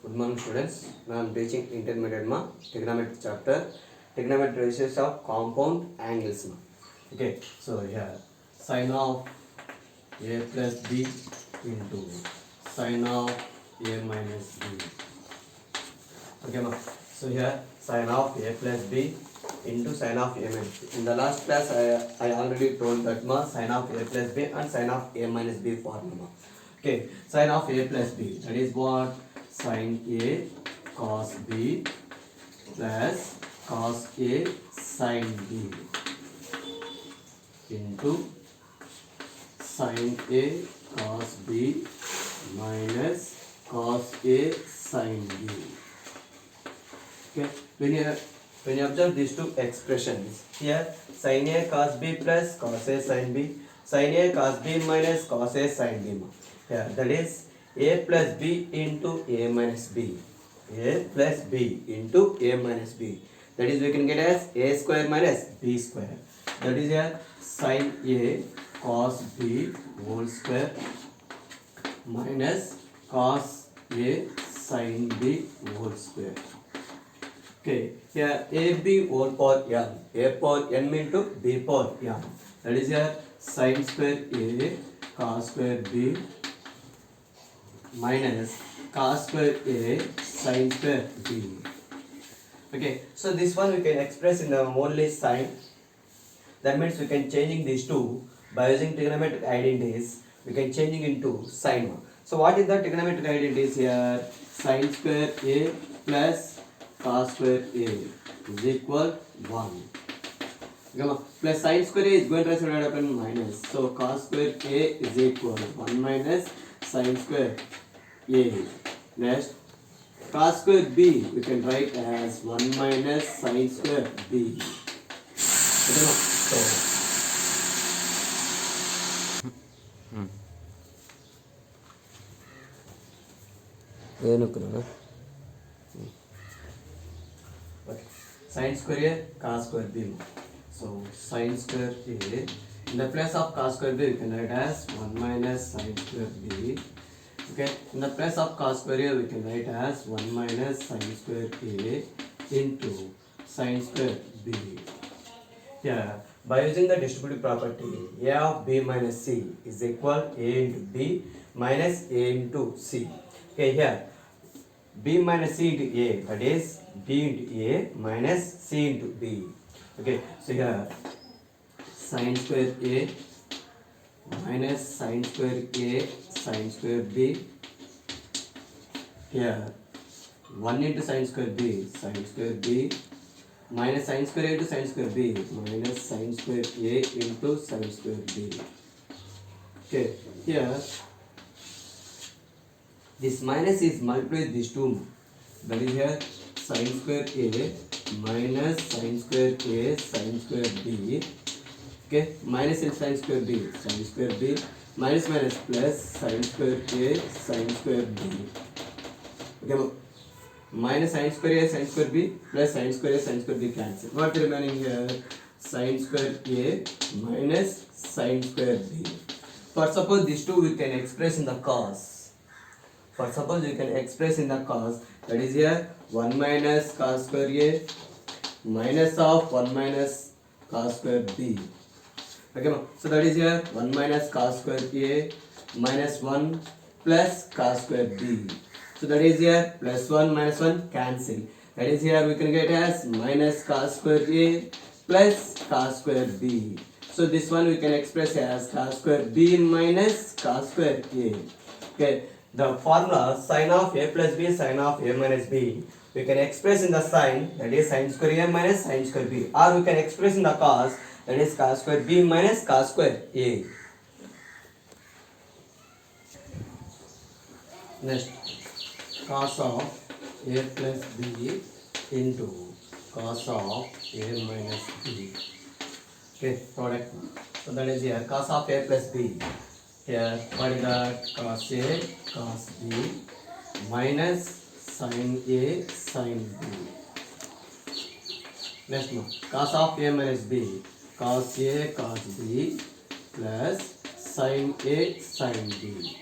Good morning, students. Now I am teaching intermediate ma trigonometry chapter, trigonometry ratios of compound angles ma. Okay, so here sine of a plus b into sine of a minus b. Okay ma. So here sine of a plus b into sine of a minus b. In the last class I already told that ma sine of a plus b and sine of a minus b formula. Okay, sine of a plus b, that is what? Sine a cos b plus cos a sin b into sine a cos b minus cos a sin b. Okay, when you observe these two expressions, here sin a cos b plus cos a sin b, sin a cos b minus cos a sin b. Here that is a plus b into a minus b, a plus b into a minus b, that is we can get as a square minus b square, that is here sin a cos b whole square minus cos a sin b whole square. Okay, here ab whole power n, a power n into b power n, that is here sin square a cos square b minus cos square a sin square b. Okay, so this one we can express in the only sign. That means we can changing these two by using trigonometric identities. We can changing into sine. So what is the trigonometric identities here? Sin square a plus cos square a is equal 1. Plus sin square a is going to result upon minus. So cos square a is equal 1 minus sin square a. Next, cos square b we can write as 1 minus sin square b. So okay. Sin square a cos square b. So sin square a, in the place of cos square b we can write as 1 minus sin square b. Okay, in the place of cos square a we can write as 1 minus sin square a into sin square b. Here, by using the distributive property, a of b minus c is equal a into b minus a into c. Okay, here b minus c into a, that is b into a minus c into b. Okay, so here sin square a minus sin square a sin square b. Here 1 into sin square b sin square b minus sin square a into sin square b minus sin square a into sin square b. Okay, here this minus is multiplied with these two, that is here sin square a minus sin square a sin square b. Okay, minus in sin square b sin square b minus minus plus sin square a sin square b. Okay, minus sin square a sin square b plus sin square a sin square b cancel. What remaining here? Sin square a minus sin square b. For suppose these two we can express in the cos. For suppose we can express in the cos, that is here 1 minus cos square a minus of 1 minus cos square b. Okay, so that is here 1 minus cos square a minus 1 plus cos square b. So that is here plus 1 minus 1 cancel. That is here we can get as minus cos square a plus cos square b. So this one we can express as cos square b minus cos square a. Okay, the formula sin of a plus b sin of a minus b we can express in the sin, that is sin square a minus sin square b, or we can express in the cos, that is cos square b minus cos square a. Next, cos of a plus b into cos of a minus b. Okay, product. So that is here cos of a plus b. Here, what is that? Cos a cos b minus sin a sin b. Next one, cos of a minus b, cos a cos b plus sin a sin b.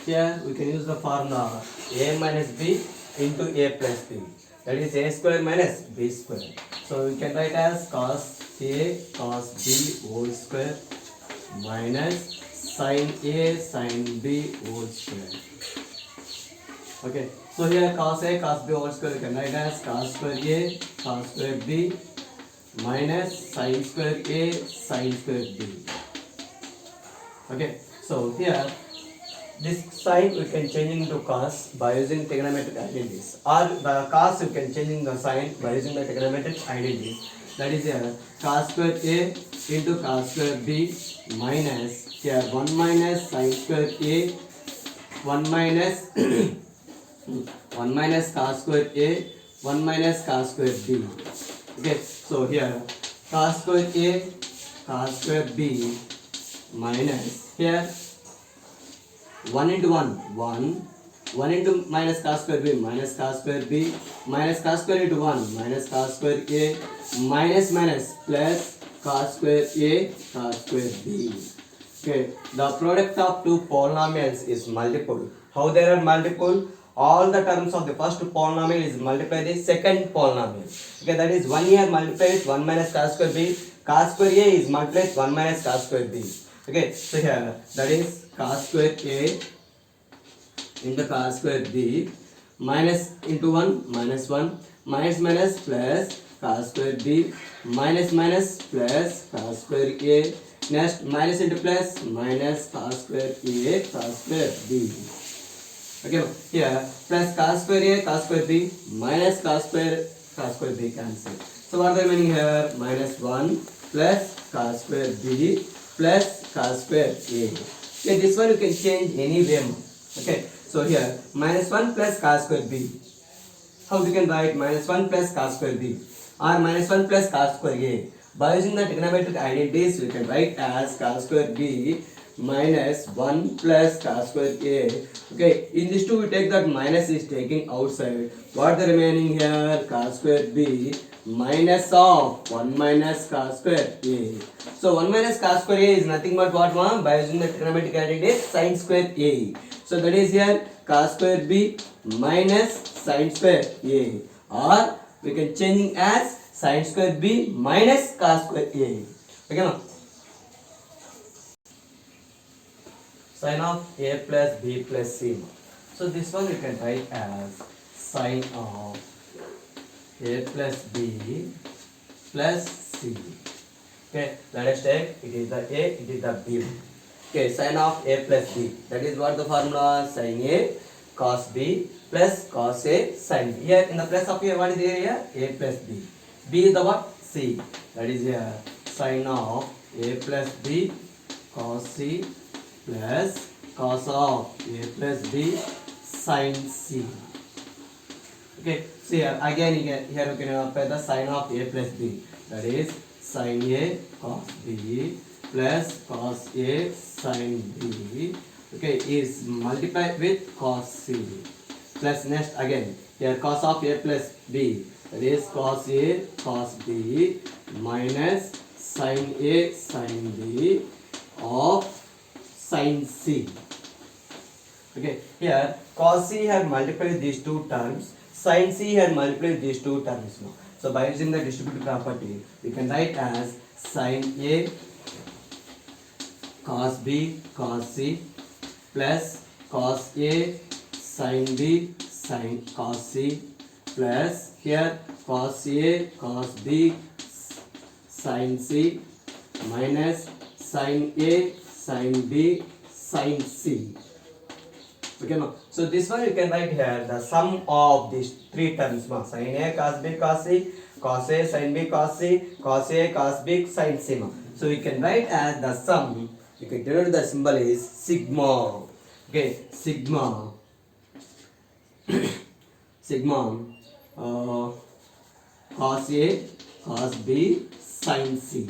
here we can use the formula a minus b into a plus b. That is a square minus b square. So we can write as cos a cos b whole square minus sin a sin b whole square. Okay, so here cos a cos b whole square we can write as cos square a cos square b minus sin square a sin square b. Okay, so here this sign we can change into cos by using trigonometric identities, or the cos you can change in the sign by using the trigonometric identities. That is here cos square a into cos square b minus here 1 minus sin square a 1 minus 1 minus cos square a 1 minus cos square b. Okay, so here cos square a cos square b minus here 1 into 1 1 into minus cos square b minus cos square b minus cos square into 1 minus cos square a minus minus plus cos square a cos square b. Okay, the product of two polynomials is multiple. How there are multiple? All the terms of the first polynomial is multiplied the second polynomial. Okay, that is 1 here multiplied 1 minus cos square b, cos square a is multiplied 1 minus cos square b. Okay, so here that is cos square a into cos square b minus into 1 minus 1 minus minus plus cos square b minus minus plus cos square a, next minus into plus minus cos square a cos square b. Okay, here plus cos square a cos square b minus cos square b cancel. So what are the remaining here? Minus 1 plus cos square b plus cos square a. Okay, this one you can change any way. Okay, so here minus 1 plus cos square b. How you can write minus 1 plus cos square b or minus 1 plus cos square a? By using the trigonometric identities, we can write as cos square b minus 1 plus cos square a. Okay, in this two we take that minus is taking outside. What the remaining here? Cos square b minus of 1 minus cos square a. So 1 minus cos square a is nothing but what one? By using the trigonometric identity sin square a. So that is here cos square b minus sin square a, or we can change as sin square b minus cos square a. Okay, now sin of a plus b plus c. So this one we can write as sin of a plus b plus c. Okay, let us take it is the a, it is the b. Okay, sin of a plus b. That is what the formula sin a cos b plus cos a sin b. Here in the place of a, what is here? A plus b. B is the what? C. That is here sin of a plus b cos c plus cos of a plus b sin c. Okay, so here again here we can apply the sin of a plus b. That is sin a cos b plus cos a sin b. Okay, is multiplied with cos c plus next again here cos of a plus b. That is cos a cos b minus sin a sin b of sin c. Okay, here cos c had multiplied these two terms, sin c had multiplied these two terms now. So by using the distributive property, we can write as sin a cos b cos c plus cos a sin b sin cos c plus here cos a cos b sin c minus sin a sin b sin c. Okay, no? So this one you can write here the sum of these three terms, sin a cos b cos c, cos a sin b cos c, cos a cos b sin c. So we can write as the sum. You can denote the symbol is sigma. Okay, sigma sigma cos a cos b sin c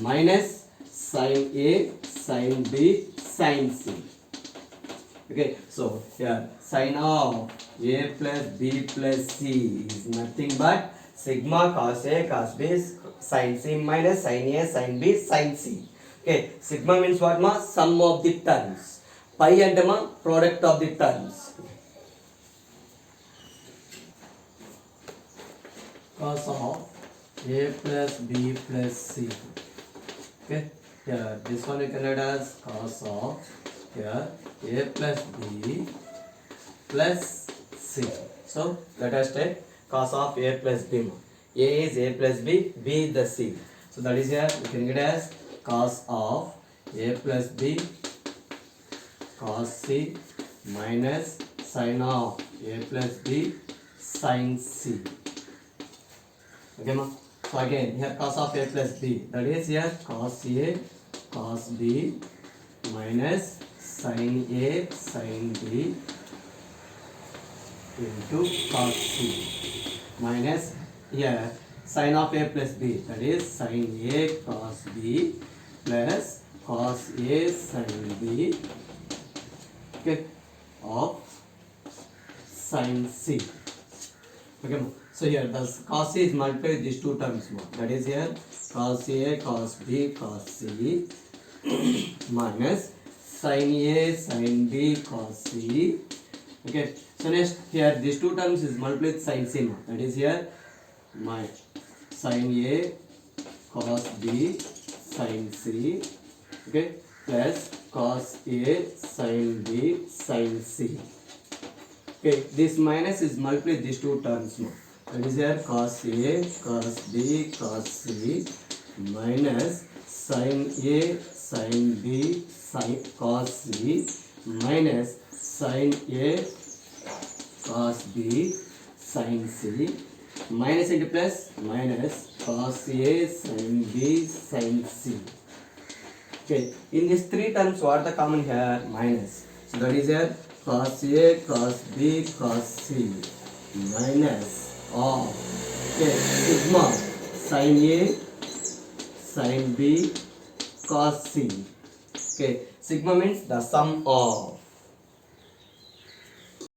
minus sin a sin b sin c. Okay, so here sin of a plus b plus c is nothing but sigma cos a cos b sin c minus sin a sin b sin c. Okay, sigma means what? Sum of the terms. Pi and product of the terms. Cos of a plus b plus c. Okay, here this one you can write as cos of here a plus b plus c. So let us take cos of a plus b. A is a plus b, b is the c. So that is here we can get as cos of a plus b cos c minus sin of a plus b sin c. Okay, ma? So again here cos of a plus b, that is here cos a cos b minus sin a sin b into cos c minus here sin of a plus b, that is sin a cos b plus cos a sin b, okay, of sin c. Okay, so here the cos c is multiplied with these two terms more, that is here cos a cos b cos c minus sin a sin b cos c. Okay, so next here these two terms is multiplied with sin c more, that is here my sin a cos b sin c, okay, plus cos a sin b sin c. Okay, this minus is multiplied with these two terms more, that is here cos a cos b cos c minus sin a sin b sin cos c minus sin a cos b sin c minus into plus minus cos a sin b sin c. Okay, in these three terms what are the common here? Minus. So that is here cos a cos b cos c minus of, okay, sigma sin a sin b cos c. Okay, sigma means the sum of.